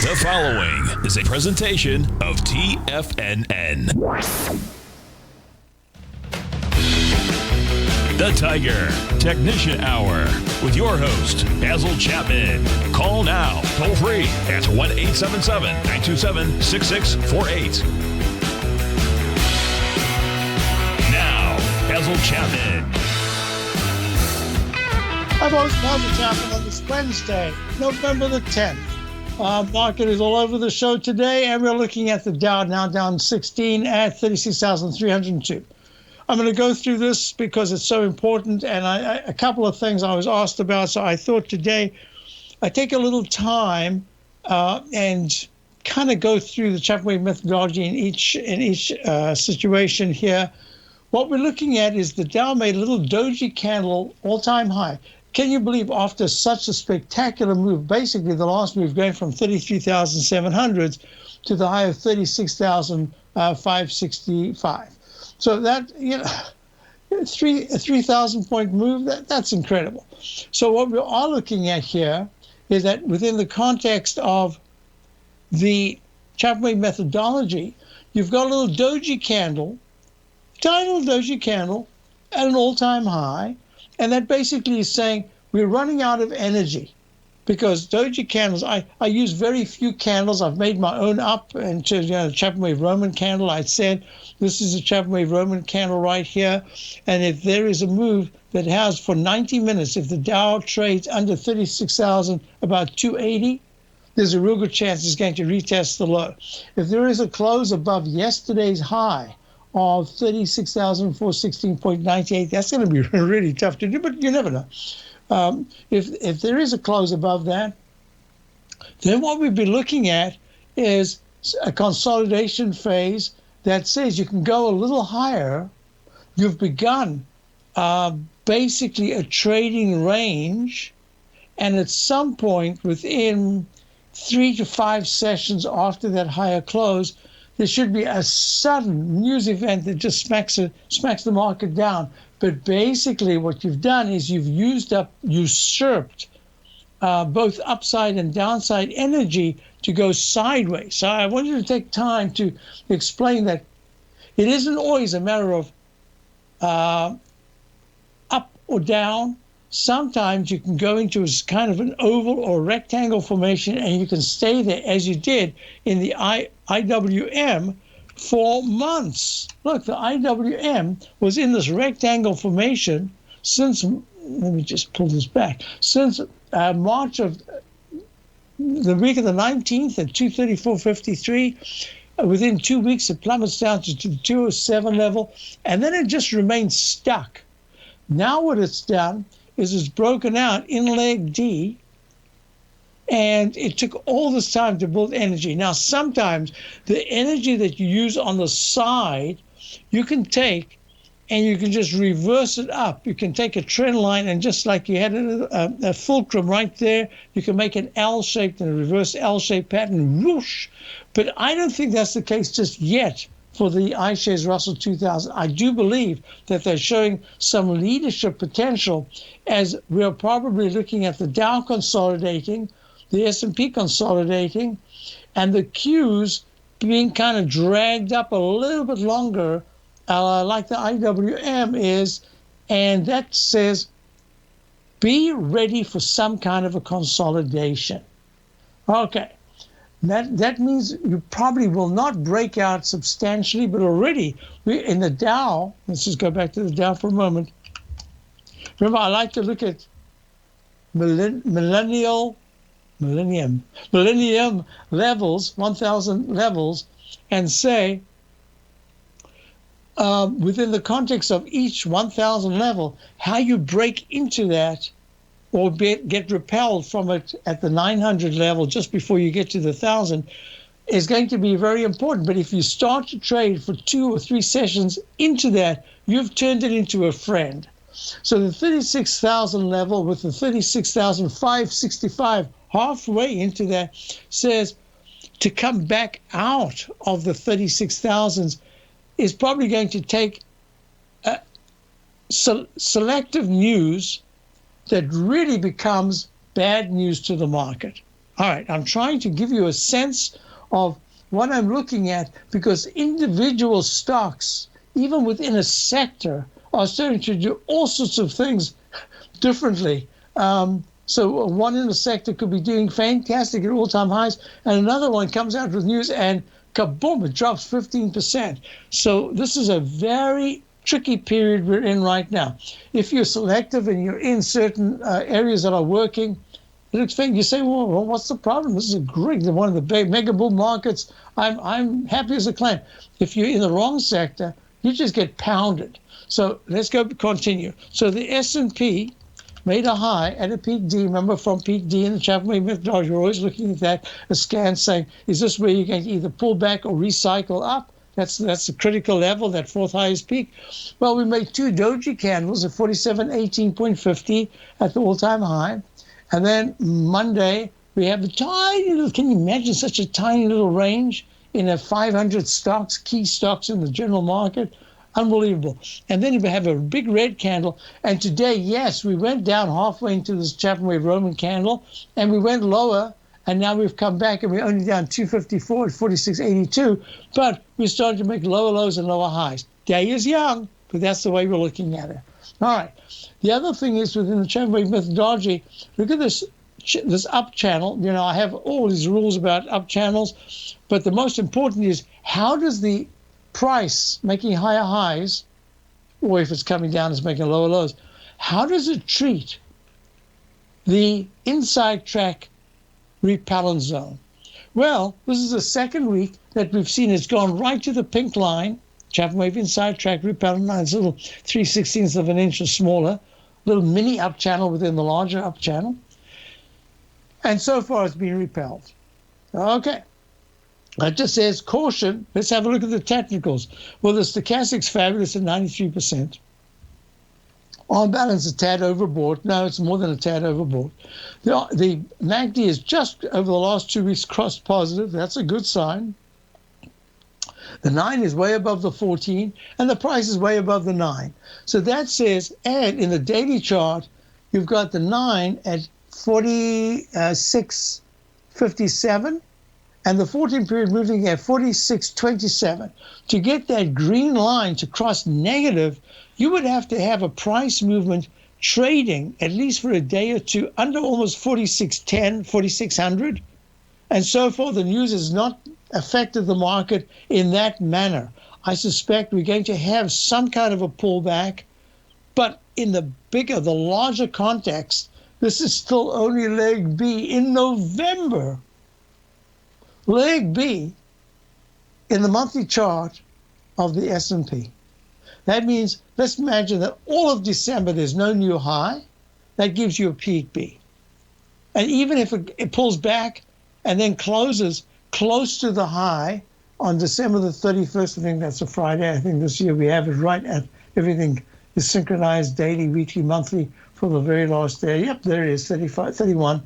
The following is a presentation of TFNN. The Tiger Technician Hour with your host, Basil Chapman. Call now, toll free at 1-877-927-6648. Now, Basil Chapman. Hi, folks. Basil Chapman on this Wednesday, November the 10th. Market is all over the show today, and we're looking at the Dow now down 16 at 36,302. I'm going to go through this because it's so important, and a couple of things I was asked about, so I thought today I take a little time and kind of go through the Chapman methodology in each situation here. What we're looking at is the Dow made a little doji candle all-time high. Can you believe after such a spectacular move, basically the last move going from 33,700 to the high of 36,565. So that, a 3,000 point move, that's incredible. So what we are looking at here is that within the context of the Chapman methodology, you've got a little doji candle, tiny little doji candle at an all-time high. And that basically is saying we're running out of energy because doji candles, I use very few candles. I've made my own up into Chapman Wave Roman candle. I said this is a Chapman Wave Roman candle right here. And if there is a move that has for 90 minutes, if the Dow trades under 36,000, about 280, there's a real good chance it's going to retest the low. If there is a close above yesterday's high of 36,416.98, that's going to be really tough to do, but you never know. If there is a close above that, then what we'd be looking at is a consolidation phase that says you can go a little higher. You've begun basically a trading range, and at some point within 3 to 5 sessions after that higher close, there should be a sudden news event that just smacks the market down. But basically what you've done is you've usurped both upside and downside energy to go sideways. So I want you to take time to explain that it isn't always a matter of up or down. Sometimes you can go into kind of an oval or rectangle formation and you can stay there as you did in the IWM for months. Look, the IWM was in this rectangle formation since, let me just pull this back, since March of the week of the 19th at 234.53. Within 2 weeks, it plummets down to the 207 level, and then it just remains stuck. Now what it's done is it's broken out in leg D, and it took all this time to build energy. Now, sometimes the energy that you use on the side, you can take and you can just reverse it up. You can take a trend line and just like you had a fulcrum right there, you can make an L-shaped and a reverse L-shaped pattern, whoosh. But I don't think that's the case just yet for the iShares Russell 2000. I do believe that they're showing some leadership potential as we're probably looking at the Dow consolidating, the S&P consolidating, and the Qs being kind of dragged up a little bit longer, like the IWM is, and that says be ready for some kind of a consolidation. Okay. That means you probably will not break out substantially, but already in the Dow, let's just go back to the Dow for a moment. Remember, I like to look at millennium levels, 1,000 levels, and say, within the context of each 1,000 level, how you break into that or get repelled from it at the 900 level just before you get to the 1,000 is going to be very important. But if you start to trade for 2 or 3 sessions into that, you've turned it into a friend. So the 36,000 level with the 36,565 halfway into that says to come back out of the 36,000s is probably going to take selective news that really becomes bad news to the market. All right, I'm trying to give you a sense of what I'm looking at, because individual stocks, even within a sector, are starting to do all sorts of things differently. So one in the sector could be doing fantastic at all-time highs, and another one comes out with news and kaboom, it drops 15%. So this is a very tricky period we're in right now. If you're selective and you're in certain areas that are working, it looks fake. You say, well, what's the problem? This is a great, one of the big mega bull markets. I'm happy as a clam. If you're in the wrong sector, you just get pounded. So let's continue. So the S&P made a high at a peak D. Remember, from peak D in the Chapman methodology, you're always looking at that, a scan saying, is this where you're going to either pull back or recycle up? That's the critical level, that fourth highest peak. Well, we made two doji candles at 47.18.50 at the all-time high. And then Monday, we have a tiny little, can you imagine such a tiny little range in a 500 stocks, key stocks in the general market? Unbelievable. And then we have a big red candle. And today, yes, we went down halfway into this Chapman Wave Roman candle, and we went lower, and now we've come back, and we're only down 254 at 46.82, but we're starting to make lower lows and lower highs. Day is young, but that's the way we're looking at it. All right. The other thing is, within the Chapman Wave methodology, look at this up channel. You know, I have all these rules about up channels, but the most important is, how does the price making higher highs, or if it's coming down, it's making lower lows, how does it treat the inside track repellent zone? Well, this is the second week that we've seen it's gone right to the pink line, Chapman Wave inside track repellent line. It's a little 3/16 of an inch or smaller, little mini up channel within the larger up channel. And so far it's been repelled. Okay. That just says caution. Let's have a look at the technicals. Well, the stochastic's fabulous at 93%. On balance, a tad overbought. No, it's more than a tad overbought. The MACD is just over the last 2 weeks crossed positive. That's a good sign. The 9 is way above the 14, and the price is way above the 9. So that says, and in the daily chart, you've got the 9 at 46.57. And the 14 period moving at 46.27. To get that green line to cross negative, you would have to have a price movement trading, at least for a day or two, under almost 46.10, 4600. And so far, the news has not affected the market in that manner. I suspect we're going to have some kind of a pullback, but in the larger context, this is still only leg B in November. Leg B in the monthly chart of the S&P. That means, let's imagine that all of December there's no new high. That gives you a peak B. And even if it pulls back and then closes close to the high on December the 31st, I think that's a Friday. I think this year we have it right at, everything is synchronized daily, weekly, monthly for the very last day. Yep, there it is, 31.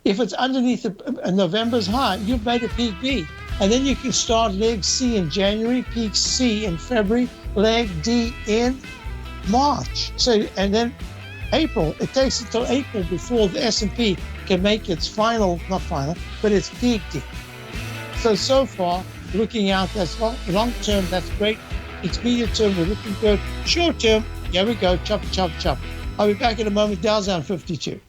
If it's underneath November's high, you've made a peak B. And then you can start leg C in January, peak C in February, leg D in March. So, and then April, it takes until April before the S&P can make its not final, but its peak D. So far, looking out, that's long term, that's great. It's medium term, we're looking good. Short term, here we go, chop, chop, chop. I'll be back in a moment. Dow's down 52.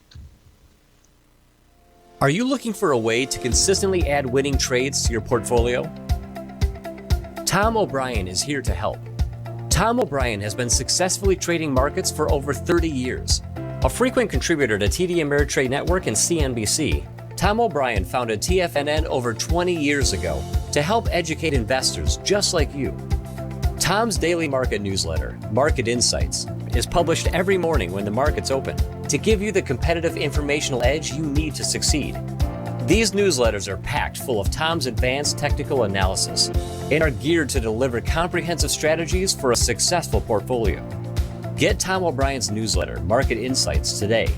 Are you looking for a way to consistently add winning trades to your portfolio? Tom O'Brien is here to help. Tom O'Brien has been successfully trading markets for over 30 years. A frequent contributor to TD Ameritrade Network and CNBC, Tom O'Brien founded TFNN over 20 years ago to help educate investors just like you. Tom's daily market newsletter, Market Insights, is published every morning when the markets open to give you the competitive informational edge you need to succeed. These newsletters are packed full of Tom's advanced technical analysis and are geared to deliver comprehensive strategies for a successful portfolio. Get Tom O'Brien's newsletter, Market Insights, today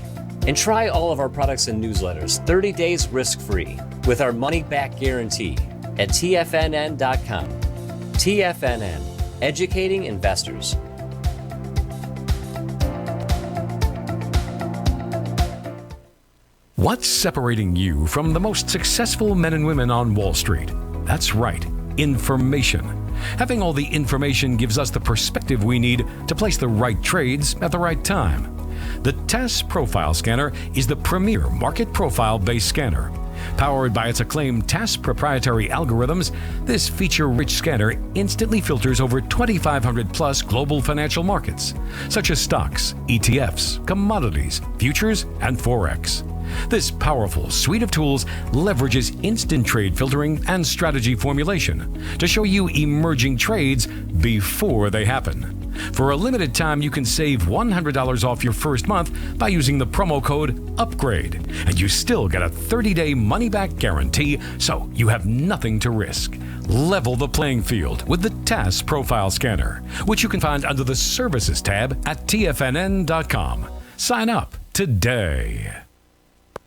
and try all of our products and newsletters 30 days risk-free with our money-back guarantee at TFNN.com. TFNN, educating investors. What's separating you from the most successful men and women on Wall Street? That's right, information. Having all the information gives us the perspective we need to place the right trades at the right time. The TAS Profile Scanner is the premier market profile-based scanner. Powered by its acclaimed TAS proprietary algorithms, this feature-rich scanner instantly filters over 2,500 plus global financial markets, such as stocks, ETFs, commodities, futures, and Forex. This powerful suite of tools leverages instant trade filtering and strategy formulation to show you emerging trades before they happen. For a limited time, you can save $100 off your first month by using the promo code UPGRADE, and you still get a 30-day money-back guarantee, so you have nothing to risk. Level the playing field with the TAS Profile Scanner, which you can find under the Services tab at TFNN.com. Sign up today.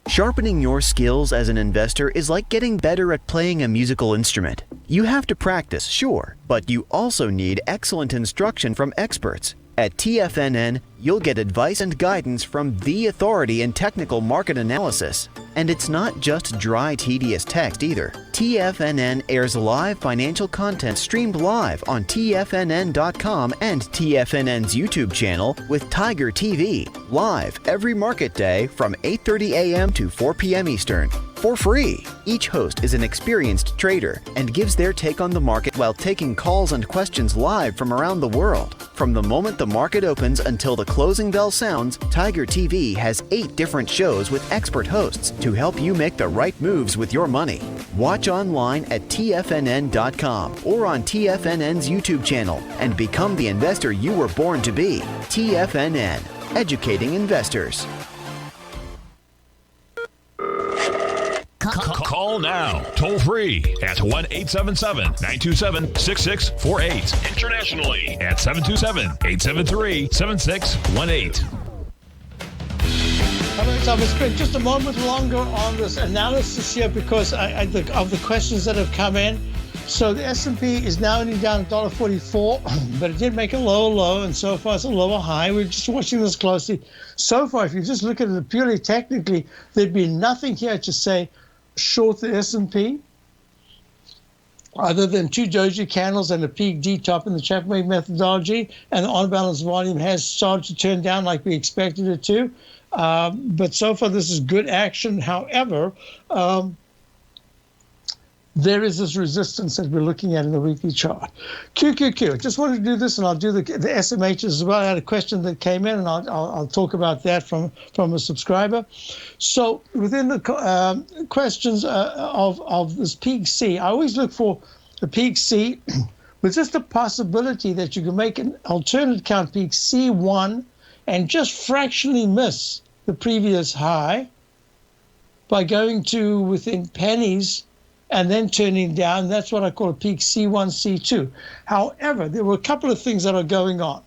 Sharpening your skills as an investor is like getting better at playing a musical instrument. You have to practice, sure, but you also need excellent instruction from experts. At TFNN, you'll get advice and guidance from the authority in technical market analysis. And it's not just dry, tedious text either. TFNN airs live financial content streamed live on TFNN.com and TFNN's YouTube channel with Tiger TV, live every market day from 8:30 a.m. to 4 p.m. Eastern. For free. Each host is an experienced trader and gives their take on the market while taking calls and questions live from around the world. From the moment the market opens until the closing bell sounds, Tiger TV has 8 different shows with expert hosts to help you make the right moves with your money. Watch online at TFNN.com or on TFNN's YouTube channel and become the investor you were born to be. TFNN, educating investors. Call now, toll free at 1-877-927-6648. Internationally at 727-873-7618. I'm going to spend just a moment longer on this analysis here because of the questions that have come in. So the S&P is now only down $1.44, but it did make a lower low, and so far it's a lower high. We're just watching this closely. So far, if you just look at it purely technically, there'd be nothing here to say short the S&P other than 2 doji candles and a peak D top in the Chapman methodology, and the on-balance volume has started to turn down like we expected it to. But so far, this is good action. However, there is this resistance that we're looking at in the weekly chart. QQQ, just wanted to do this, and I'll do the SMHs as well. I had a question that came in, and I'll talk about that from a subscriber. So within the questions of this peak C, I always look for the peak C with just the possibility that you can make an alternate count peak C1 and just fractionally miss the previous high by going to within pennies and then turning down. That's what I call a peak C1, C2. However, there were a couple of things that are going on.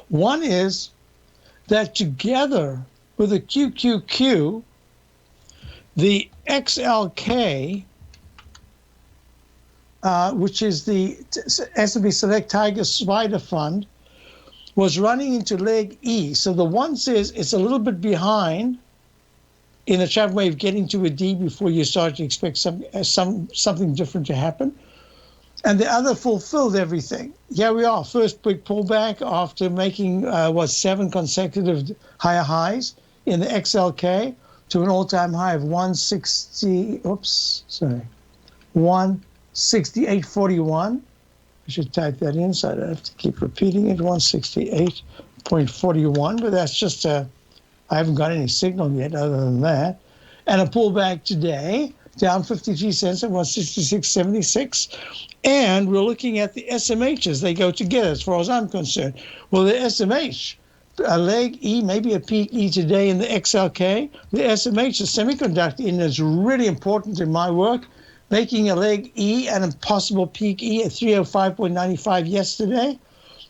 One is that together with the QQQ, the XLK, which is the S&P Select Tiger Spider Fund, was running into leg E. So the one says it's a little bit behind in the Chapman wave getting to a D before you start to expect something different to happen. And the other fulfilled everything. Here we are, first big pullback after making 7 consecutive higher highs in the XLK to an all-time high of 168.41. I should type that in, so I don't have to keep repeating it, 168.41, but that's just I haven't got any signal yet other than that. And a pullback today, down 53 cents at 166.76. And we're looking at the SMHs. They go together as far as I'm concerned. Well, the SMH, a leg E, maybe a peak E today in the XLK. The SMH, the semiconductor, is really important in my work, making a leg E and a possible peak E at 305.95 yesterday.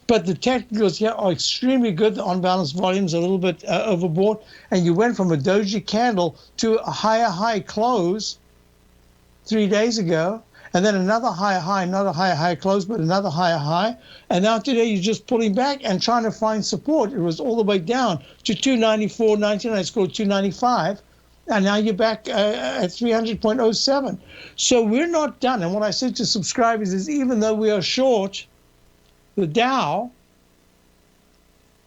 But the technicals here are extremely good. The on-balance volume's a little bit overbought. And you went from a doji candle to a higher high close 3 days ago. and then another higher high, another higher high close, but another higher high. And now today you're just pulling back and trying to find support. It was all the way down to 294.99. It's called 295. And now you're back at 300.07. So we're not done. And what I said to subscribers is, even though we are short the Dow,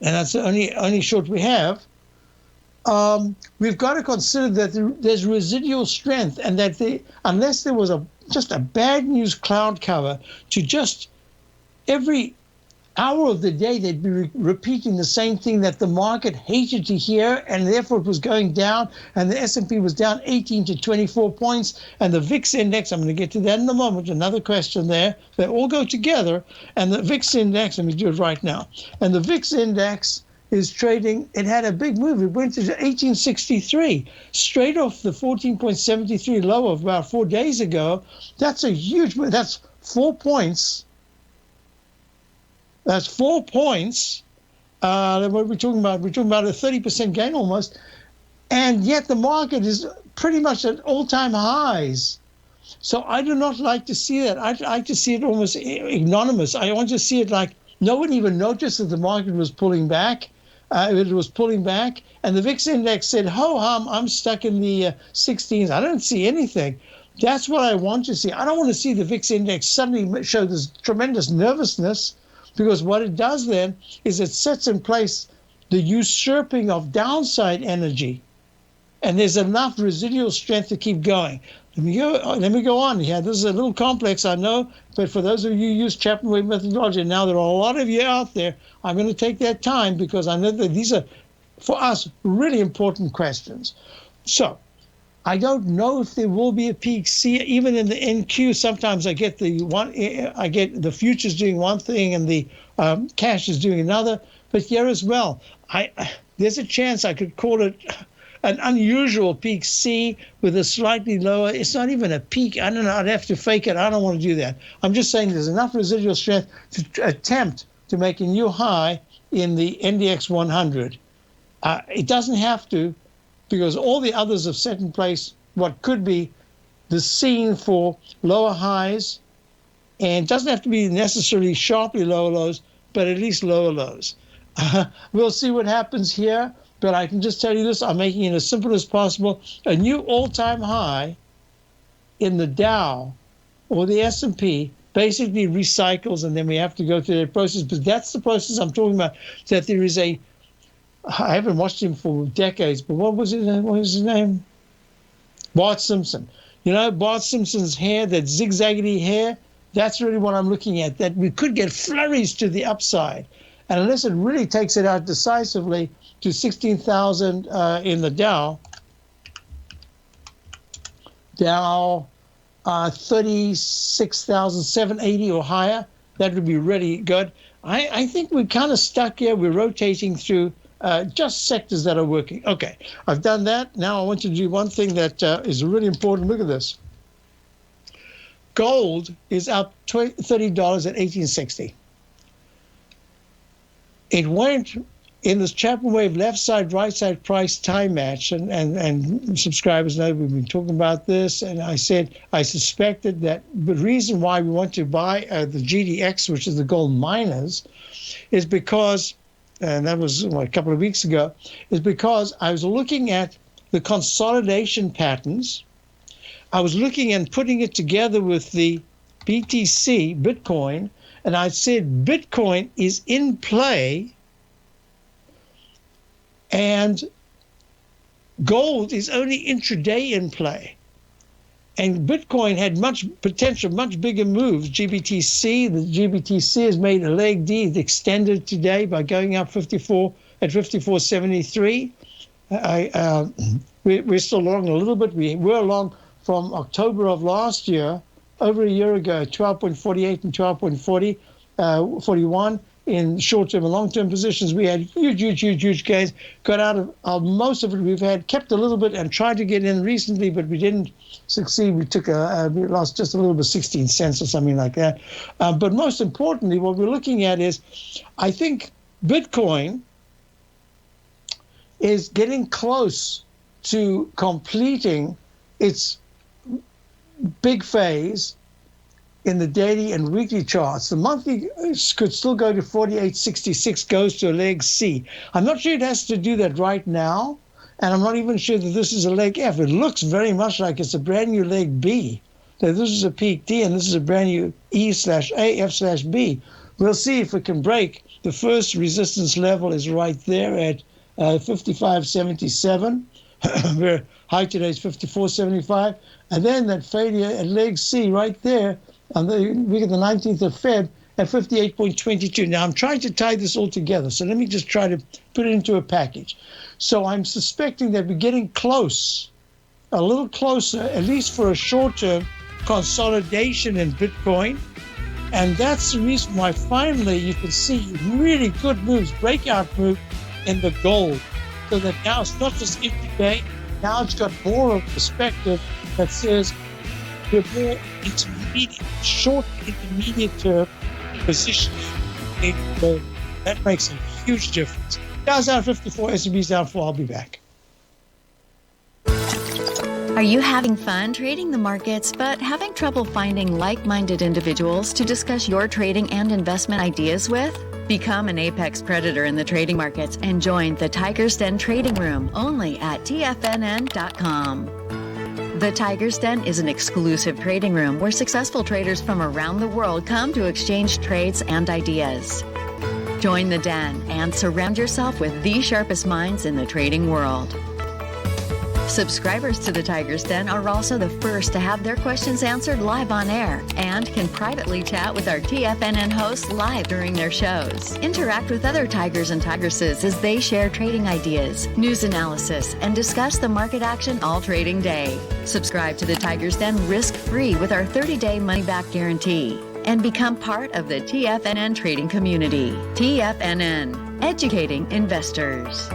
and that's the only short we have, we've got to consider that there's residual strength, and that unless there was just a bad news cloud cover to just every hour of the day, they'd be repeating the same thing that the market hated to hear, and therefore it was going down, and the S&P was down 18 to 24 points, and the VIX index, I'm going to get to that in a moment, another question there, they all go together, and the VIX index, let me do it right now, and the VIX index is trading, it had a big move, it went to 1863, straight off the 14.73 low of about 4 days ago. That's a huge move, that's 4 points. That's 4 points. What are we talking about? We're talking about a 30% gain almost. And yet the market is pretty much at all-time highs. So I do not like to see that. I like to see it almost ignominious. I want to see it like no one even noticed that the market was pulling back. It was pulling back. And the VIX index said, ho-hum, I'm stuck in the 16s. I don't see anything. That's what I want to see. I don't want to see the VIX index suddenly show this tremendous nervousness. Because what it does then is it sets in place the usurping of downside energy. And there's enough residual strength to keep going. Let me go on here. This is a little complex, I know, but for those of you who use Chapman wave methodology, now there are a lot of you out there, I'm going to take that time because I know that these are, for us, really important questions. So I don't know if there will be a peak. See, even in the NQ, sometimes I get the futures doing one thing and the cash is doing another. But here as well, there's a chance I could call it an unusual peak C with a slightly lower. It's not even a peak. I don't know. I'd have to fake it. I don't want to do that. I'm just saying there's enough residual strength to attempt to make a new high in the NDX 100. It doesn't have to, because all the others have set in place what could be the scene for lower highs, and it doesn't have to be necessarily sharply lower lows, but at least lower lows. We'll see what happens here, but I can just tell you this, I'm making it as simple as possible. A new all-time high in the Dow or the S&P basically recycles, and then we have to go through that process. But that's the process I'm talking about, that there is I haven't watched him for decades, but what was his name? Bart Simpson. You know, Bart Simpson's hair, that zigzaggedy hair, that's really what I'm looking at, that we could get flurries to the upside. And unless it really takes it out decisively to 16,000 in the Dow 36,780 or higher, that would be really good. I think we're kind of stuck here. We're rotating through just sectors that are working. Okay, I've done that. Now I want to do one thing that is really important. Look at this. Gold is up $30 at 1860. It went in this Chapman wave left side, right side price time match, and subscribers know we've been talking about this, and I said I suspected that the reason why we want to buy the GDX, which is the gold miners, is because, and that was a couple of weeks ago, is because I was looking at the consolidation patterns. I was looking and putting it together with the BTC, Bitcoin, and I said Bitcoin is in play and gold is only intraday in play. And Bitcoin had much potential, much bigger moves. GBTC, the GBTC has made a leg D. It extended today by going up 54 at 54.73. We're still long a little bit. We were long from October of last year, over a year ago, 12.48 and 12.41 in short-term and long-term positions. We had huge gains. Got out of most of it. We've had kept a little bit and tried to get in recently, but we didn't succeed. We lost just a little bit, 16 cents or something like that. But most importantly, what we're looking at is, I think Bitcoin is getting close to completing its big phase in the daily and weekly charts. The monthly could still go to 48.66, goes to a leg C. I'm not sure it has to do that right now, and I'm not even sure that this is a leg F. It looks very much like it's a brand new leg B. So this is a peak D, and this is a brand new E/A, F/B. We'll see if we can break. The first resistance level is right there at 55.77. Where high today is 54.75. And then that failure at leg C right there on the week of the 19th of Feb at 58.22. Now, I'm trying to tie this all together. So let me just try to put it into a package. So I'm suspecting that we're getting close, a little closer, at least for a short-term consolidation in Bitcoin. And that's the reason why finally you can see really good moves, breakout move in the gold. So that now it's not just intraday, now it's got more of a perspective that says we're more intermediate, short intermediate term positioning in gold. That makes a huge difference. Dow's down 54, S&P's down 4. I'll be back. Are you having fun trading the markets but having trouble finding like-minded individuals to discuss your trading and investment ideas with? Become an apex predator in the trading markets and join the Tiger's Den Trading Room only at TFNN.com. The Tiger's Den is an exclusive trading room where successful traders from around the world come to exchange trades and ideas. Join the den and surround yourself with the sharpest minds in the trading world. Subscribers to the Tiger's Den are also the first to have their questions answered live on air and can privately chat with our TFNN hosts live during their shows. Interact with other Tigers and Tigresses as they share trading ideas, news analysis, and discuss the market action all trading day. Subscribe to the Tiger's Den risk-free with our 30-day money-back guarantee and become part of the TFNN trading community. TFNN, educating investors.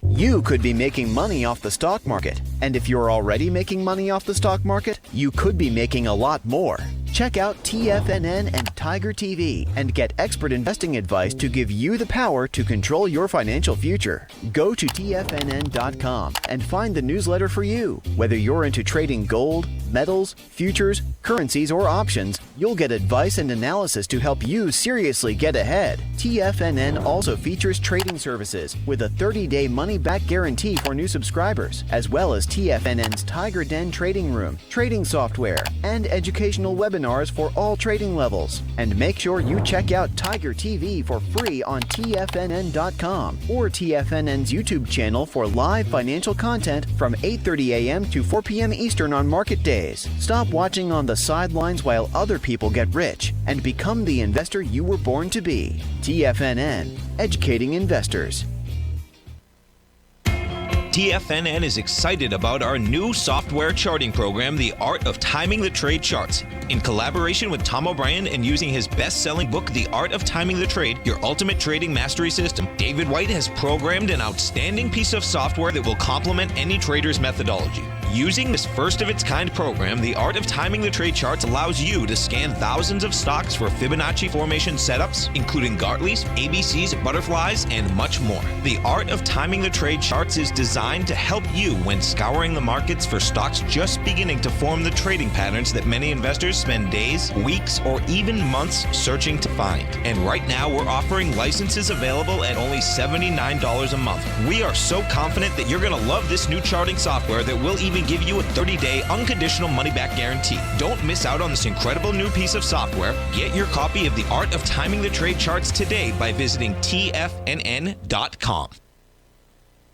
You could be making money off the stock market. And if you're already making money off the stock market, you could be making a lot more. Check out TFNN and Tiger TV and get expert investing advice to give you the power to control your financial future. Go to TFNN.com and find the newsletter for you. Whether you're into trading gold, metals, futures, currencies, or options, you'll get advice and analysis to help you seriously get ahead. TFNN also features trading services with a 30-day money-back guarantee for new subscribers, as well as TFNN's Tiger Den Trading Room, trading software, and educational webinars for all trading levels. And make sure you check out Tiger TV for free on TFNN.com or TFNN's YouTube channel for live financial content from 8:30 a.m. to 4 p.m. Eastern on market days. Stop watching on the sidelines while other people get rich and become the investor you were born to be. TFNN, educating investors. TFNN is excited about our new software charting program, The Art of Timing the Trade Charts. In collaboration with Tom O'Brien and using his best-selling book, The Art of Timing the Trade, Your Ultimate Trading Mastery System, David White has programmed an outstanding piece of software that will complement any trader's methodology. Using this first-of-its-kind program, The Art of Timing the Trade Charts allows you to scan thousands of stocks for Fibonacci formation setups, including Gartley's, ABCs, butterflies, and much more. The Art of Timing the Trade Charts is designed to help you when scouring the markets for stocks just beginning to form the trading patterns that many investors spend days, weeks, or even months searching to find. And right now, we're offering licenses available at only $79 a month. We are so confident that you're going to love this new charting software that will even give you a 30-day unconditional money-back guarantee. Don't miss out on this incredible new piece of software. Get your copy of The Art of Timing the Trade Charts today by visiting TFNN.com.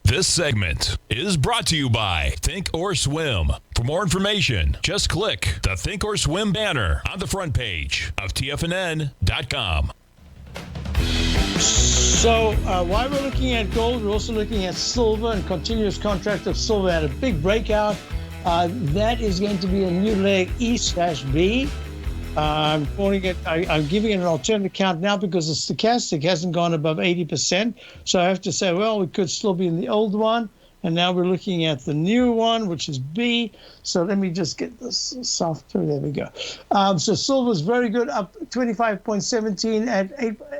This segment is brought to you by Thinkorswim. For more information, just click the Thinkorswim banner on the front page of TFNN.com. So while we're looking at gold, we're also looking at silver, and continuous contract of silver had a big breakout. That is going to be a new leg E/B. I'm calling it. I'm giving it an alternative count now because the stochastic hasn't gone above 80%. So I have to say, well, we could still be in the old one. And now we're looking at the new one, which is B. So let me just get this software. There we go. So silver's very good, up 25.17 at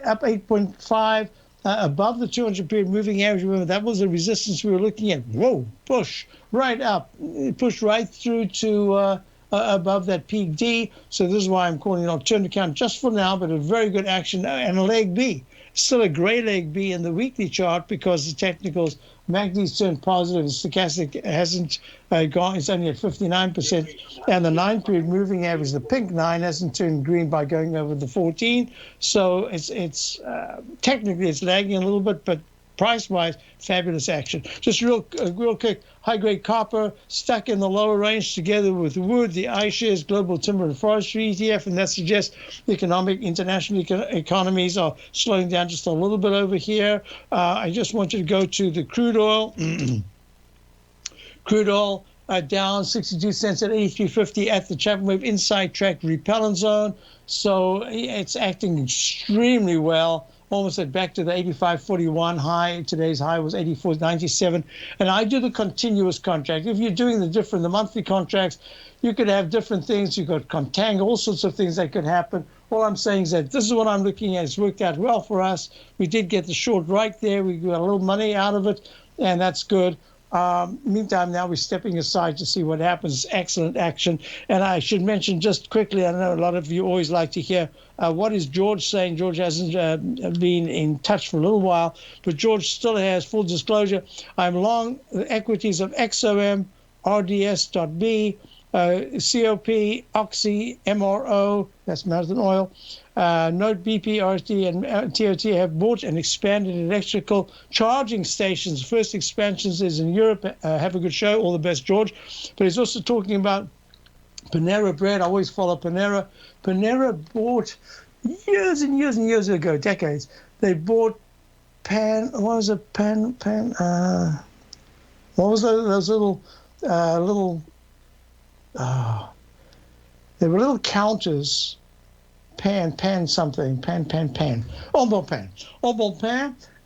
up 8.5, above the 200-period moving average. Remember, that was the resistance we were looking at. Whoa, push right up. It pushed right through to above that peak D. So this is why I'm calling it alternative account just for now, but a very good action. And a leg B. Still a gray leg B in the weekly chart because the technicals, MACD's turned positive, and stochastic hasn't gone, it's only at 59%. And the 9-period moving average, the pink 9, hasn't turned green by going over the 14. So it's technically it's lagging a little bit, but price-wise, fabulous action. Just real quick, high-grade copper stuck in the lower range together with wood, the iShares Global Timber and Forestry ETF, and that suggests the international economies are slowing down just a little bit over here. I just want you to go to the crude oil. Crude oil down 62 cents at 83.50 at the Chapman Wave inside track repellent zone. So it's acting extremely well. Almost back to the 85.41 high. Today's high was 84.97. And I do the continuous contract. If you're doing the monthly contracts, you could have different things. You got contango, all sorts of things that could happen. All I'm saying is that this is what I'm looking at. It's worked out well for us. We did get the short right there. We got a little money out of it, and that's good. Meantime, now we're stepping aside to see what happens. Excellent action. And I should mention just quickly, I know a lot of you always like to hear what is George saying. George hasn't been in touch for a little while, but George still has full disclosure. I'm long the equities of XOM, RDS.B, COP, Oxy, MRO, that's Marathon Oil, Note BP, RSD, and TOT have bought and expanded electrical charging stations. First expansions is in Europe. Have a good show. All the best, George. But he's also talking about Panera Bread. I always follow Panera. Panera bought years and years and years ago, decades. They bought what was those little they were little counters. Pan, en bon pain,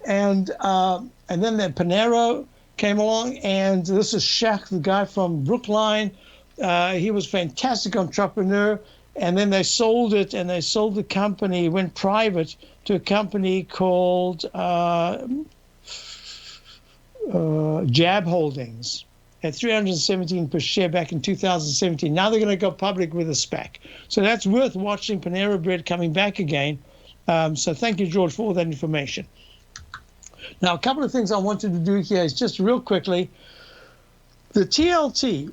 and then the Panero came along, and this is Shaq, the guy from Brookline. He was a fantastic entrepreneur, and then they sold it, and they sold the company, went private to a company called Jab Holdings at $317 per share back in 2017. Now they're going to go public with a SPAC. So that's worth watching. Panera Bread coming back again. So thank you, George, for all that information. Now, a couple of things I wanted to do here is just real quickly. The TLT,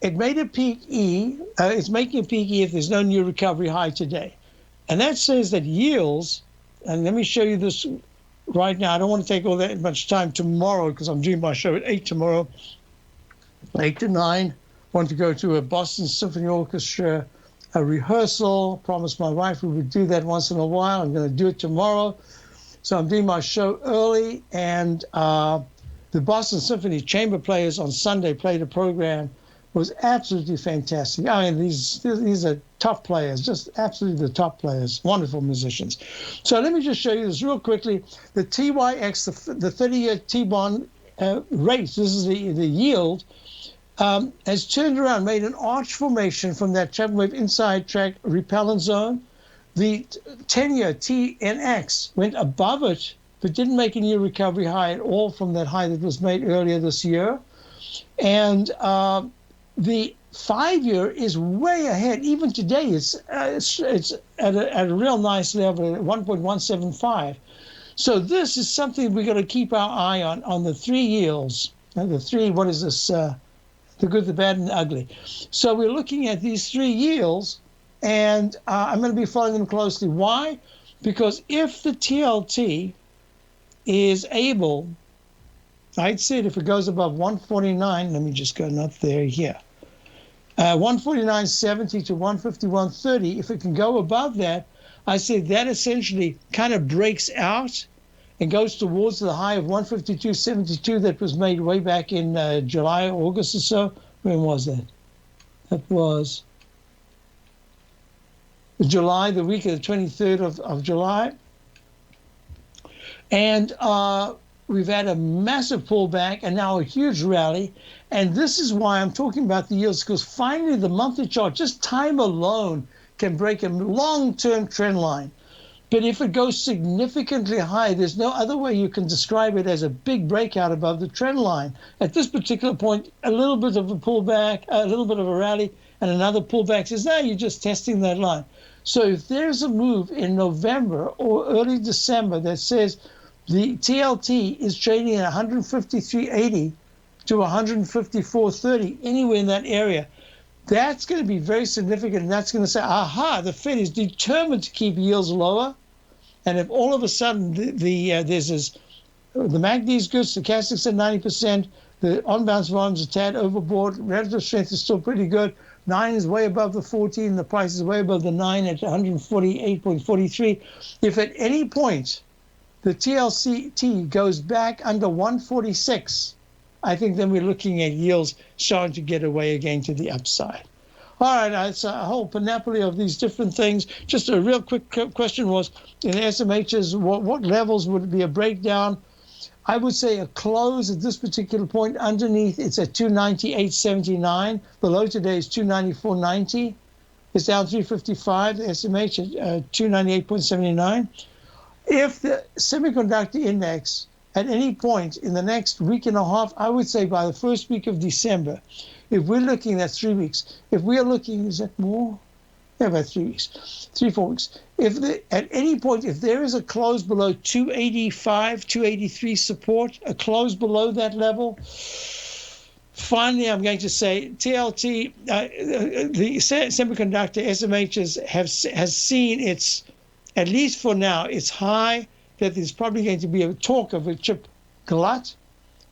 it made a peak E. It's making a peak E if there's no new recovery high today. And that says that yields, and let me show you this right now. I don't want to take all that much time tomorrow because I'm doing my show at 8 tomorrow. 8 to 9, want to go to a Boston Symphony Orchestra rehearsal. Promised my wife we would do that once in a while. I'm going to do it tomorrow. So I'm doing my show early, and the Boston Symphony chamber players on Sunday played a program. It was absolutely fantastic. I mean, these are top players, just absolutely the top players, wonderful musicians. So let me just show you this real quickly. The TYX, the 30-year T-bond rate, this is the yield, has turned around, made an arch formation from that Chapman Wave inside track repellent zone. The 10-year TNX went above it, but didn't make a new recovery high at all from that high that was made earlier this year. And the 5-year is way ahead. Even today, it's at a real nice level at 1.175. So this is something we're going to keep our eye on the three yields. The three, what is this? The good, the bad, and the ugly. So we're looking at these three yields, and I'm going to be following them closely. Why? Because if the TLT is able, I'd say if it goes above 149, let me just go not there, here. 149.70 to 151.30, if it can go above that, I say that essentially kind of breaks out and goes towards the high of 152.72 that was made way back in July, August or so. When was that? That was July, the week of the 23rd of July. And we've had a massive pullback and now a huge rally. And this is why I'm talking about the yields, because finally the monthly chart, just time alone, can break a long-term trend line. But if it goes significantly high, there's no other way you can describe it as a big breakout above the trend line. At this particular point, a little bit of a pullback, a little bit of a rally, and another pullback says, no, you're just testing that line. So if there's a move in November or early December that says the TLT is trading at 153.80 to 154.30, anywhere in that area, that's going to be very significant. And that's going to say, aha, the Fed is determined to keep yields lower. And if all of a sudden there's this, the MACD is good, stochastics at 90%, the on-bounce volumes are a tad overboard, relative strength is still pretty good, 9 is way above the 14, the price is way above the 9 at 148.43. If at any point the TLCT goes back under 146, I think then we're looking at yields starting to get away again to the upside. All right, it's a whole panoply of these different things. Just a real quick question was, in SMHs, what levels would be a breakdown? I would say a close at this particular point underneath, it's at 298.79. The low today is 294.90. It's down 355, the SMH at 298.79. If the semiconductor index at any point in the next week and a half, I would say by the first week of December, if we're looking at 3 weeks, if we are looking, is that more? Yeah, about 3 weeks, 4 weeks. At any point, if there is a close below 285, 283 support, a close below that level, finally, I'm going to say TLT, the semiconductor SMHs has seen its, at least for now, it's high, that there's probably going to be a talk of a chip glut.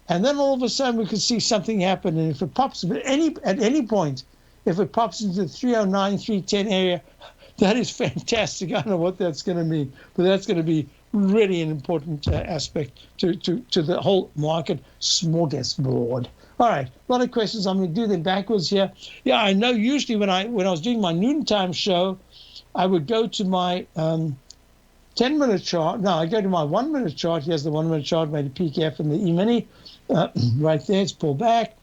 And then all of a sudden we could see something happen. And if it pops at any point, if it pops into the 309, 310 area, that is fantastic. I don't know what that's going to mean, but that's going to be really an important aspect to the whole market smorgasbord. All right, a lot of questions. I'm going to do them backwards here. Yeah, I know usually when I was doing my noontime show, I would go to my 10-minute chart. No, I go to my 1-minute chart. Here's the 1-minute chart, made a peak F in the E-mini. Right there, it's pulled back.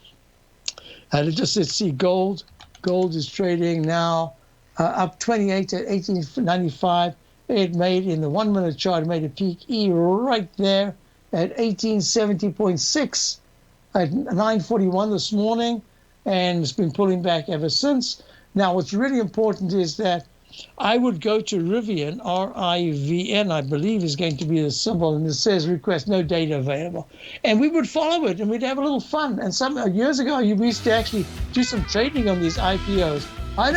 And let's see gold. Gold is trading now up 28 to 1895. It made in the 1-minute chart, made a peak E right there at 1870.6 at 9:41 this morning, and it's been pulling back ever since. Now, what's really important is that I would go to Rivian, R-I-V-N, I believe is going to be the symbol, and it says request no data available. And we would follow it, and we'd have a little fun. And some years ago, we used to actually do some trading on these IPOs. I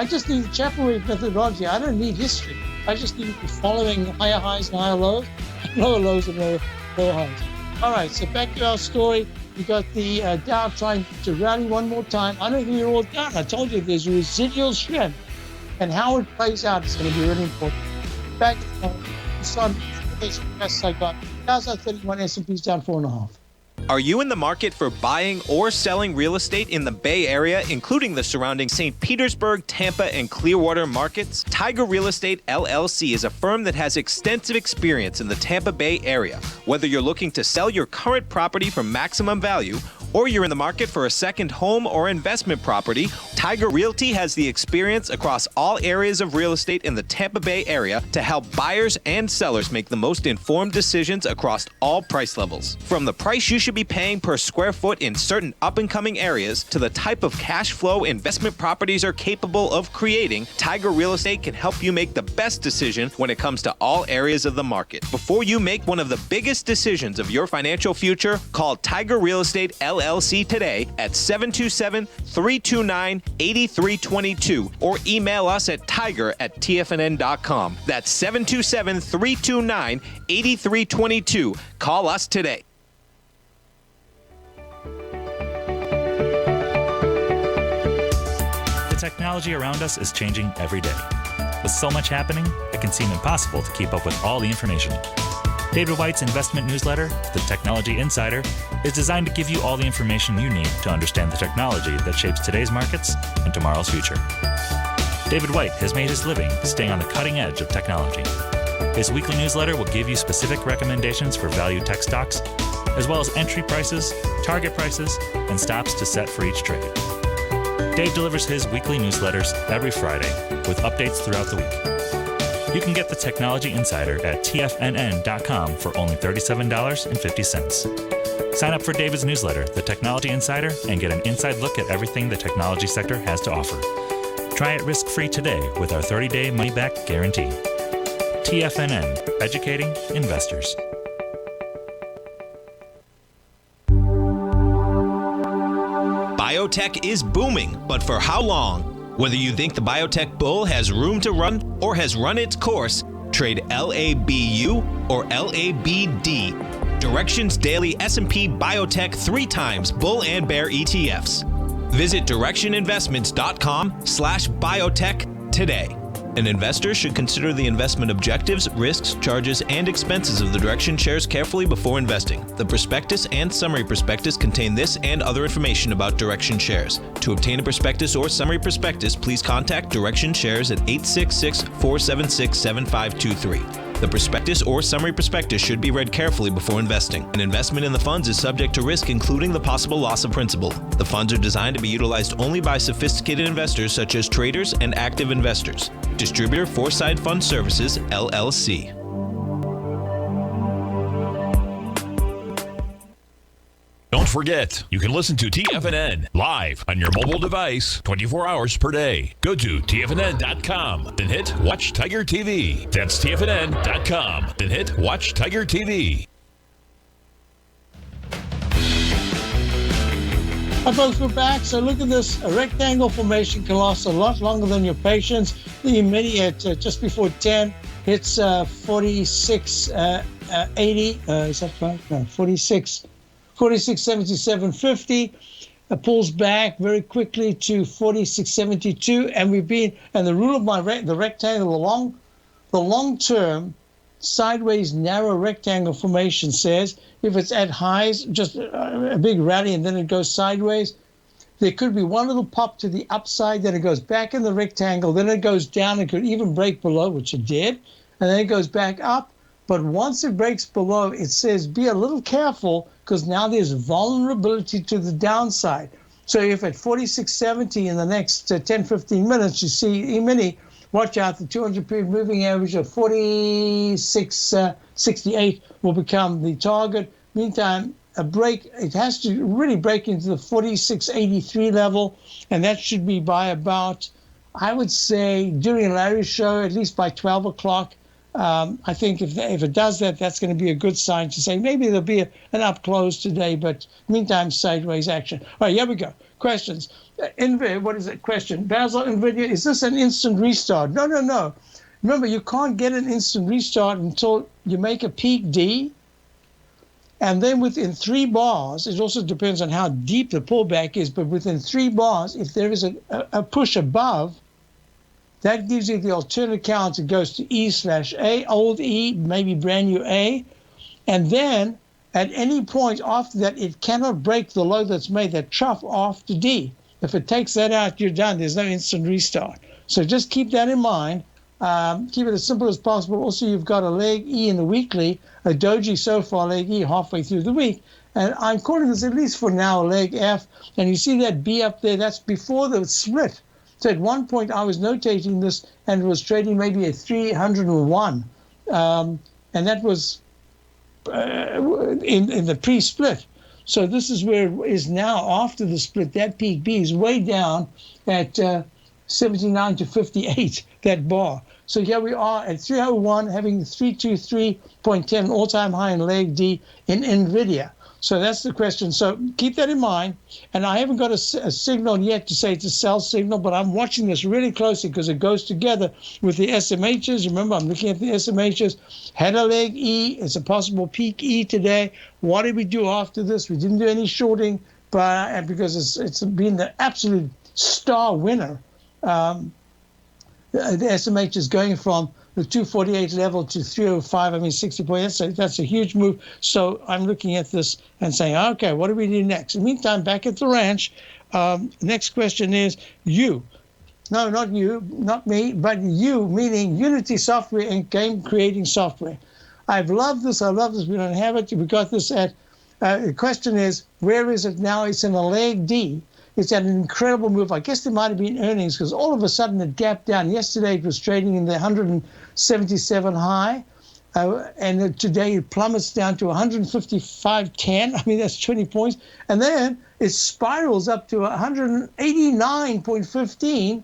just need the Chapman wave methodology. I don't need history. I just need to be following higher highs and higher lows, lower lows and lower highs. All right, so back to our story. We got the Dow trying to rally one more time. I don't think we're all done. I told you there's residual strength. And how it plays out is going to be really important. Back on the best I got. Dow's at 31, S&P's down 4.5. Are you in the market for buying or selling real estate in the Bay Area, including the surrounding St. Petersburg, Tampa, and Clearwater markets? Tiger Real Estate LLC is a firm that has extensive experience in the Tampa Bay area. Whether you're looking to sell your current property for maximum value, or you're in the market for a second home or investment property, Tiger Realty has the experience across all areas of real estate in the Tampa Bay area to help buyers and sellers make the most informed decisions across all price levels. From the price you should be paying per square foot in certain up-and-coming areas to the type of cash flow investment properties are capable of creating, Tiger Real Estate can help you make the best decision when it comes to all areas of the market. Before you make one of the biggest decisions of your financial future, call Tiger Real Estate LLC today at 727-329-8322 or email us at tiger@tfnn.com. That's 727-329-8322. Call us today. The technology around us is changing every day. With so much happening, it can seem impossible to keep up with all the information. David White's investment newsletter, The Technology Insider, is designed to give you all the information you need to understand the technology that shapes today's markets and tomorrow's future. David White has made his living staying on the cutting edge of technology. His weekly newsletter will give you specific recommendations for value tech stocks, as well as entry prices, target prices, and stops to set for each trade. Dave delivers his weekly newsletters every Friday with updates throughout the week. You can get the Technology Insider at TFNN.com for only $37.50. Sign up for David's newsletter, The Technology Insider, and get an inside look at everything the technology sector has to offer. Try it risk-free today with our 30-day money-back guarantee. TFNN, educating investors. Biotech is booming, but for how long? Whether you think the biotech bull has room to run or has run its course, trade LABU or LABD, Direction's daily S&P Biotech 3 times bull and bear ETFs. Visit directioninvestments.com/biotech today. An investor should consider the investment objectives, risks, charges, and expenses of the Direction shares carefully before investing. The prospectus and summary prospectus contain this and other information about Direction shares. To obtain a prospectus or summary prospectus, please contact Direction shares at 866-476-7523. The prospectus or summary prospectus should be read carefully before investing. An investment in the funds is subject to risk, including the possible loss of principal. The funds are designed to be utilized only by sophisticated investors such as traders and active investors. Distributor Foreside Fund Services, LLC. Don't forget, you can listen to TFNN live on your mobile device 24 hours per day. Go to TFNN.com, then hit Watch Tiger TV. That's TFNN.com, then hit Watch Tiger TV. Hi folks, we're back. So look at this. A rectangle formation can last a lot longer than your patience. The mini at just before 10 hits 46.80. Is that right? No, 46.77.50. Pulls back very quickly to 46.72. And the rule of the rectangle, the long-term sideways narrow rectangle formation says if it's at highs, just a big rally and then it goes sideways, there could be one little pop to the upside, then it goes back in the rectangle, then it goes down, it could even break below, which it did, and then it goes back up. But once it breaks below, it says be a little careful because now there's vulnerability to the downside. So if at 46.70 in the next 10, 15 minutes, you see E-mini, watch out, the 200-period moving average of 46.68 will become the target. Meantime, a break, it has to really break into the 46.83 level, and that should be by about, I would say, during Larry's show, at least by 12 o'clock. I think if it does that, that's going to be a good sign to say maybe there'll be an up close today, but meantime, sideways action. All right, here we go. Questions. What is it? Question. Basil, NVIDIA, is this an instant restart? No. Remember, you can't get an instant restart until you make a peak D. And then within 3 bars, it also depends on how deep the pullback is, but within 3 bars, if there is a push above, that gives you the alternate count. It goes to E/A, old E, maybe brand new A. And then at any point after that, it cannot break the low that's made, that trough after D. If it takes that out, you're done. There's no instant restart. So just keep that in mind. Keep it as simple as possible. Also, you've got a leg E in the weekly, a doji so far leg E halfway through the week. And I'm calling this, at least for now, a leg F. And you see that B up there, that's before the split. So at one point, I was notating this and it was trading maybe at 301. And that was in the pre-split. So this is where it is now after the split. That peak B is way down at 79 to 58, that bar. So here we are at 301, having 323.10 all-time high in leg D in NVIDIA. So that's the question. So keep that in mind. And I haven't got a signal yet to say it's a sell signal, but I'm watching this really closely because it goes together with the SMHs. Remember, I'm looking at the SMHs. Had a leg E. It's a possible peak E today. What did we do after this? We didn't do any shorting, but because it's been the absolute star winner. The SMH is going from the 248 level to 305, 60 points. That's a huge move. So I'm looking at this and saying, okay, what do we do next? In the meantime, back at the ranch, next question is you. No, not you, not me, but you, meaning Unity Software and game creating software. I love this. We don't have it. We got this at, the question is, where is it now? It's in a leg D. It's had an incredible move. I guess there might have been earnings because all of a sudden it gapped down. Yesterday it was trading in the 177 high. and today it plummets down to 155.10. I mean, that's 20 points. And then it spirals up to 189.15.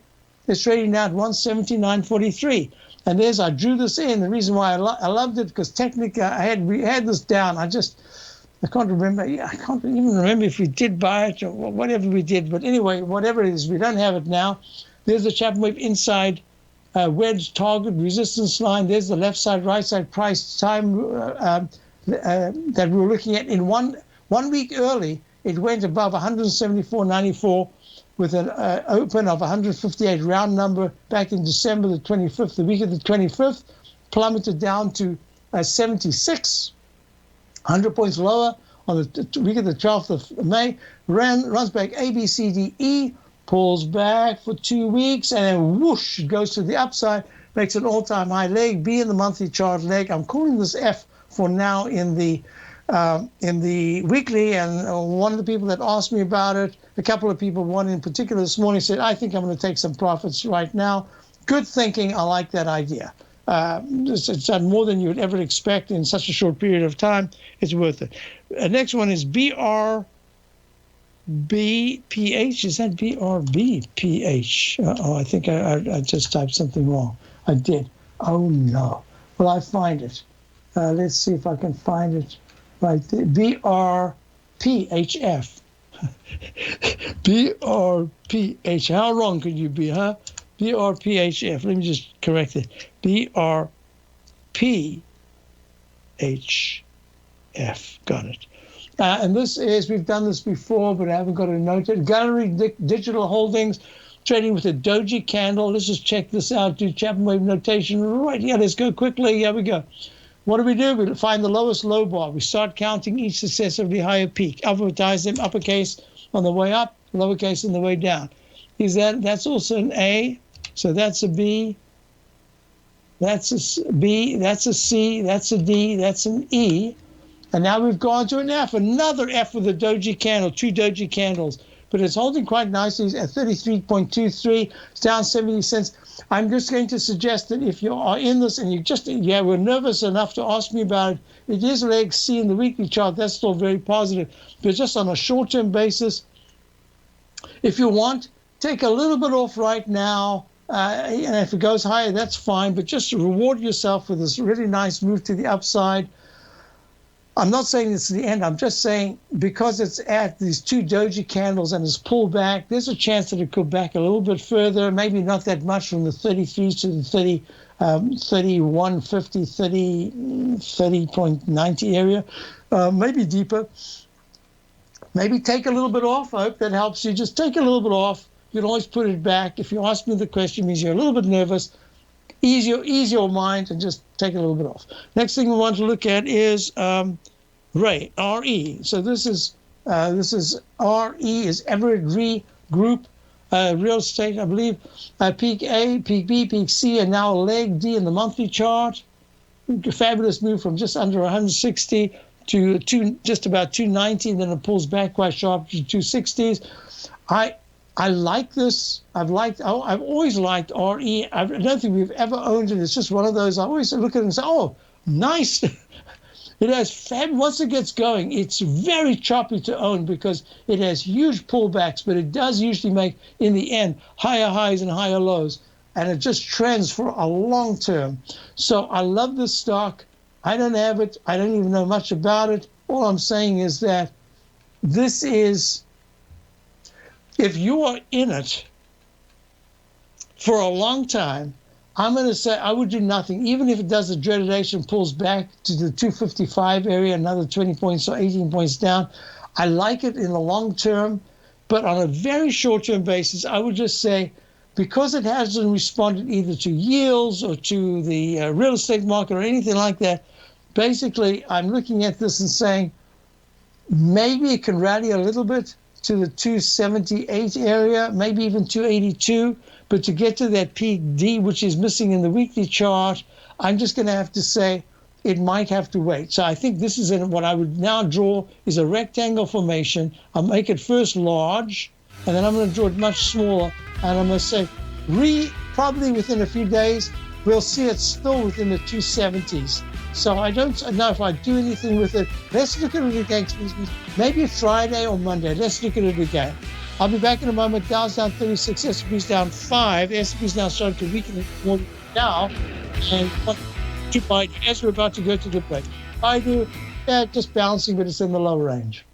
It's trading now at 179.43. And I drew this in. The reason why I loved it, because technically we had this down. I can't remember. I can't even remember if we did buy it or whatever we did. But anyway, whatever it is, we don't have it now. There's the Chapman Wave inside wedge target resistance line. There's the left side, right side price time that we were looking at. In 1 week early, it went above 174.94 with an open of 158 round number back in December the 25th. The week of the 25th, plummeted down to 76, 100 points lower on the week of the 12th of May. Runs back A, B, C, D, E, pulls back for 2 weeks, and then whoosh, it goes to the upside, makes an all-time high leg, B in the monthly chart leg. I'm calling this F for now in the weekly, and one of the people that asked me about it, a couple of people, one in particular this morning, said, I think I'm going to take some profits right now. Good thinking. I like that idea. It's done more than you would ever expect in such a short period of time. It's worth it. Next one is BRBPH. Is that BRBPH? I think I just typed something wrong. I did. Oh, no. Well, I find it. Let's see if I can find it right there. BRPHF. BRPH. How wrong could you be, huh? BRPHF. Let me just correct it. BRPHF. Got it. And this is, we've done this before, but I haven't got a note. Gallery Digital Holdings, trading with a doji candle. Let's just check this out. Do Chapman Wave notation right here. Let's go quickly. Here we go. What do? We find the lowest low bar. We start counting each successively higher peak. Alphabetize them, uppercase on the way up, lowercase on the way down. That's also an A. So that's a B. That's a B. That's a C. That's a D. That's an E. And now we've gone to an F, another F with a doji candle, 2 doji candles. But it's holding quite nicely at 33.23. It's down 70 cents. I'm just going to suggest that if you are in this and you were nervous enough to ask me about it, it is leg C in the weekly chart. That's still very positive. But just on a short-term basis, if you want, take a little bit off right now. And if it goes higher, that's fine. But just reward yourself with this really nice move to the upside. I'm not saying it's the end. I'm just saying because it's at these 2 doji candles and it's pulled back, there's a chance that it could back a little bit further, maybe not that much from the 33s to the 31.50, 30.90 area, maybe deeper. Maybe take a little bit off. I hope that helps you. Just take a little bit off. You can always put it back. If you ask me the question, it means you're a little bit nervous. Ease your mind and just take a little bit off. Next thing we want to look at is RE. So this is RE is Everett Re Group Real Estate, I believe. Peak A, Peak B, Peak C, and now leg D in the monthly chart. Fabulous move from just under 160 to just about 290, and then it pulls back quite sharp to 260s. I like this. I've always liked RE. I don't think we've ever owned it. It's just one of those. I always look at it and say, oh, nice. It has once it gets going, it's very choppy to own because it has huge pullbacks, but it does usually make, in the end, higher highs and higher lows. And it just trends for a long term. So I love this stock. I don't have it. I don't even know much about it. All I'm saying is that this is, if you are in it for a long time, I'm going to say I would do nothing. Even if it does the dreaded action, pulls back to the 255 area, another 20 points or 18 points down. I like it in the long term, but on a very short-term basis, I would just say, because it hasn't responded either to yields or to the real estate market or anything like that, basically I'm looking at this and saying maybe it can rally a little bit to the 278 area, maybe even 282. But to get to that peak D, which is missing in the weekly chart, I'm just going to have to say it might have to wait. So I think this is what I would now draw is a rectangle formation. I'll make it first large, and then I'm going to draw it much smaller. And I'm going to say probably within a few days, we'll see it still within the 270s. So I don't know if I do anything with it. Let's look at it again. Maybe Friday or Monday. Let's look at it again. I'll be back in a moment. Dow's down 36, S&P's down 5. S&P's now starting to weaken more now. And what to buy as we're about to go to the break. I do, just bouncing, but it's in the low range.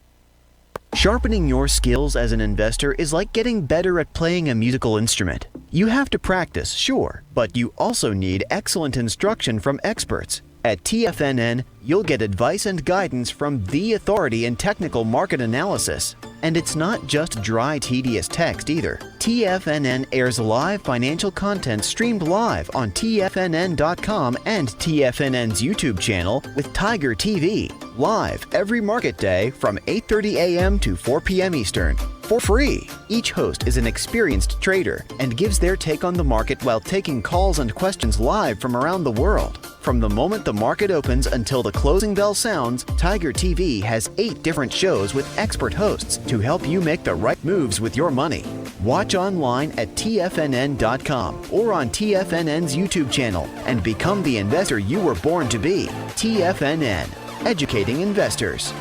Sharpening your skills as an investor is like getting better at playing a musical instrument. You have to practice, sure, but you also need excellent instruction from experts. At TFNN, you'll get advice and guidance from the authority in technical market analysis. And it's not just dry, tedious text either. TFNN airs live financial content streamed live on TFNN.com and TFNN's YouTube channel with Tiger TV, live every market day from 8:30 a.m. to 4 p.m. Eastern. For free. Each host is an experienced trader and gives their take on the market while taking calls and questions live from around the world. From the moment the market opens until the closing bell sounds, Tiger TV has 8 different shows with expert hosts to help you make the right moves with your money. Watch online at TFNN.com or on TFNN's YouTube channel and become the investor you were born to be. TFNN, educating investors.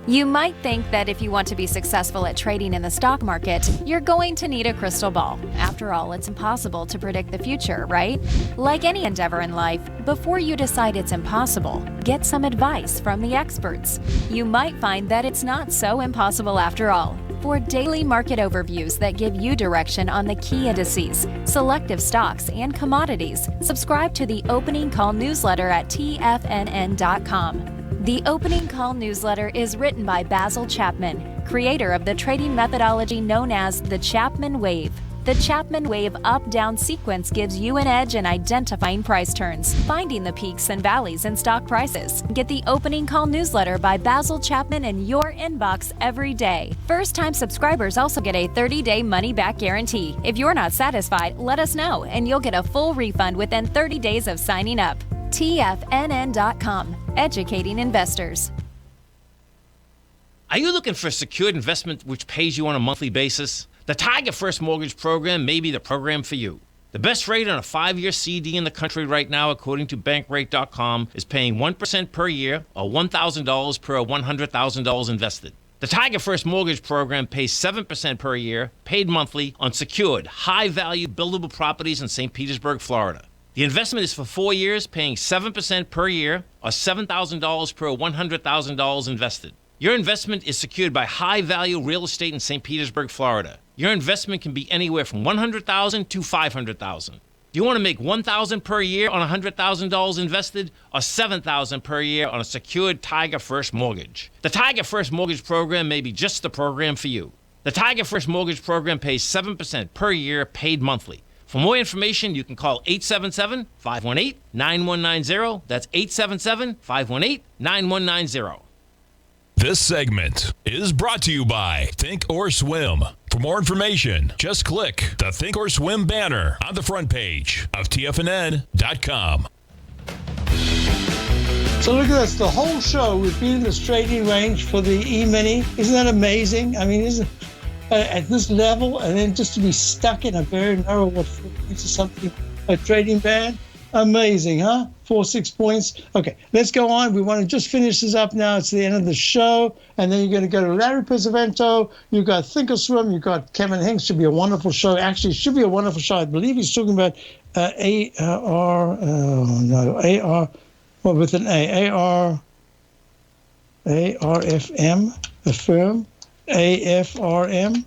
You might think that if you want to be successful at trading in the stock market, you're going to need a crystal ball. After all, it's impossible to predict the future, right? Like any endeavor in life, before you decide it's impossible, get some advice from the experts. You might find that it's not so impossible after all. For daily market overviews that give you direction on the key indices, selective stocks, and commodities, subscribe to the Opening Call newsletter at TFNN.com. The Opening Call newsletter is written by Basil Chapman, creator of the trading methodology known as the Chapman Wave. The Chapman Wave up-down sequence gives you an edge in identifying price turns, finding the peaks and valleys in stock prices. Get the Opening Call newsletter by Basil Chapman in your inbox every day. First-time subscribers also get a 30-day money-back guarantee. If you're not satisfied, let us know, and you'll get a full refund within 30 days of signing up. TFNN.com, educating investors. Are you looking for a secured investment which pays you on a monthly basis? The Tiger First Mortgage Program may be the program for you. The best rate on a 5-year CD in the country right now, according to Bankrate.com, is paying 1% per year or $1,000 per $100,000 invested. The Tiger First Mortgage Program pays 7% per year, paid monthly, on secured, high-value buildable properties in St. Petersburg, Florida. The investment is for 4 years, paying 7% per year or $7,000 per $100,000 invested. Your investment is secured by high-value real estate in St. Petersburg, Florida. Your investment can be anywhere from $100,000 to $500,000. Do you want to make $1,000 per year on $100,000 invested or $7,000 per year on a secured Tiger First mortgage? The Tiger First Mortgage Program may be just the program for you. The Tiger First Mortgage Program pays 7% per year, paid monthly. For more information, you can call 877-518-9190. That's 877-518-9190. This segment is brought to you by Thinkorswim. For more information, just click the Thinkorswim banner on the front page of TFNN.com. So look at this, the whole show we've been in this trading range for the E-mini. Isn't that amazing? I mean, isn't at this level, and then just to be stuck in a very narrow, what is something, a trading band? Amazing, huh? 4-6 points. Okay, let's go on. We want to just finish this up now. It's the end of the show, and then you're going to go to Larry Pesavento. You've got Thinkorswim. You've got Kevin Hincks. Should be a wonderful show. Actually, it should be a wonderful show. I believe he's talking about with an ARFM, the firm. AFRM.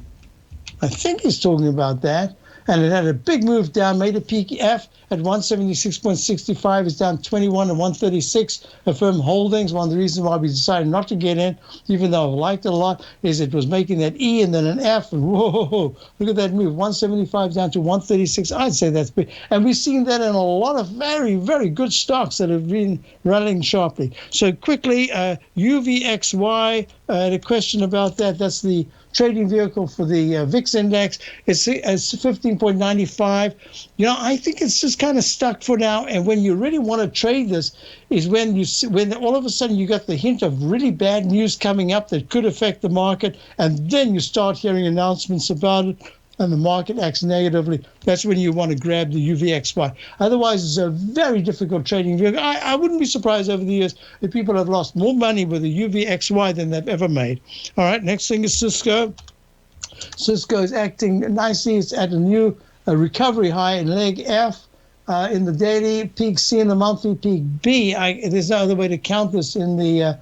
I think he's talking about that. And it had a big move down, made a peak F at 176.65. It's down 21 to 136. Affirm Holdings. One of the reasons why we decided not to get in, even though I liked it a lot, is it was making that E and then an F. And whoa, look at that move. 175 down to 136. I'd say that's big. And we've seen that in a lot of very, very good stocks that have been rallying sharply. So quickly, UVXY, I had a question about that. That's the trading vehicle for the VIX index. It's 15.95. You know, I think it's just kind of stuck for now. And when you really want to trade this is when all of a sudden you got the hint of really bad news coming up that could affect the market, and then you start hearing announcements about it. and the market acts negatively, that's when you want to grab the UVXY. Otherwise, it's a very difficult trading vehicle. I wouldn't be surprised over the years if people have lost more money with the UVXY than they've ever made. All right, next thing is Cisco. Cisco is acting nicely. It's at a new recovery high in leg F. In the daily, peak C in the monthly, peak B. There's no other way to count this in the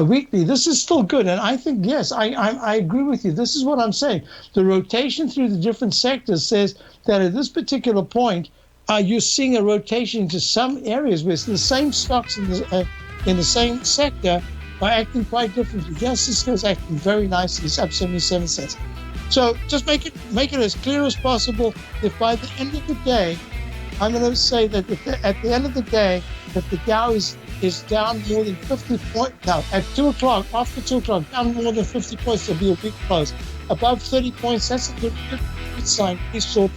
weekly. This is still good. And I think, yes, I agree with you. This is what I'm saying. The rotation through the different sectors says that at this particular point, you're seeing a rotation into some areas where the same stocks in the same sector are acting quite differently. Yes, Cisco is acting very nicely. It's up 77 cents. So just make it as clear as possible. If by the end of the day, I'm going to say that at the end of the day, if the Dow is down more than 50 points, now at 2 o'clock, after 2 o'clock, down more than 50 points, there'll be a weak close. Above 30 points, that's a good sign. Please short